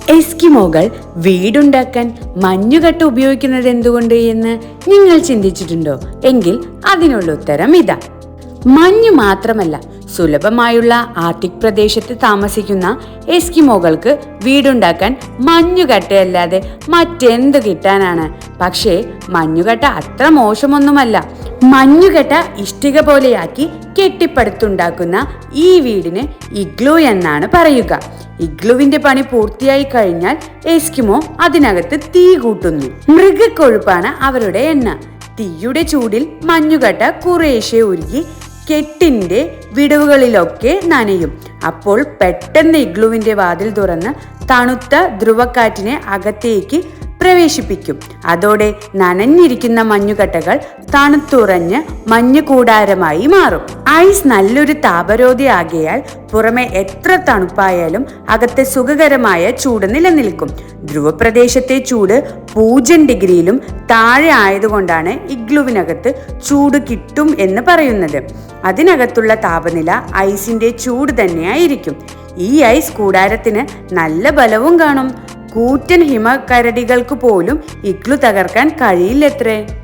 എസ്കിമോകൾ വീടുണ്ടാക്കാൻ മഞ്ഞുകട്ട ഉപയോഗിക്കുന്നത് എന്തുകൊണ്ട് എന്ന് നിങ്ങൾ ചിന്തിച്ചിട്ടുണ്ടോ? എങ്കിൽ അതിനുള്ള ഉത്തരം ഇതാ. മഞ്ഞ് മാത്രമല്ല, സുലഭമായുള്ള ആർട്ടിക് പ്രദേശത്ത് താമസിക്കുന്ന എസ്കിമോകൾക്ക് വീടുണ്ടാക്കാൻ മഞ്ഞുകട്ടയല്ലാതെ മറ്റെന്ത് കിട്ടാനാണ്? പക്ഷേ മഞ്ഞുകട്ട അത്ര മോശമൊന്നുമല്ല. മഞ്ഞുകട്ട ഇഷ്ടിക പോലെയാക്കി കെട്ടിപ്പടുത്തുണ്ടാക്കുന്ന ഈ വീടിന് ഇഗ്ലൂ എന്നാണ് പറയുക. ഇഗ്ലുവിന്റെ പണി പൂർത്തിയായി കഴിഞ്ഞാൽ എസ്കിമോ അതിനകത്ത് തീ കൂട്ടുന്നു. മൃഗക്കൊഴുപ്പാണ് അവരുടെ എണ്ണ. തീയുടെ ചൂടിൽ മഞ്ഞുകട്ട കുറേശ്ശെ ഉരുകി കെട്ടിന്റെ വിടവുകളിലൊക്കെ നനയും. അപ്പോൾ പെട്ടെന്ന് ഇഗ്ലുവിന്റെ വാതിൽ തുറന്ന് തണുത്ത ധ്രുവക്കാറ്റിനെ അകത്തേക്ക് പ്രവേശിപ്പിക്കും. അതോടെ നനഞ്ഞിരിക്കുന്ന മഞ്ഞുകട്ടകൾ തണുത്തുറഞ്ഞ് മഞ്ഞു കൂടാരമായി മാറും. ഐസ് നല്ലൊരു താപരോധി ആകയാൽ പുറമെ എത്ര തണുപ്പായാലും അകത്തെ സുഖകരമായ ചൂട് നിലനിൽക്കും. ധ്രുവപ്രദേശത്തെ ചൂട് 0 ഡിഗ്രിയിലും താഴെ ആയതുകൊണ്ടാണ് ഇഗ്ലുവിനകത്ത് ചൂട് കിട്ടും എന്ന് പറയുന്നത്. അതിനകത്തുള്ള താപനില ഐസിന്റെ ചൂട് തന്നെയായിരിക്കും. ഈ ഐസ് കൂടാരത്തിന് നല്ല ബലവും കാണും. കൂറ്റൻ ഹിമക്കരടികൾക്ക് പോലും ഇഗ്ലു തകർക്കാൻ കഴിയില്ലത്രേ.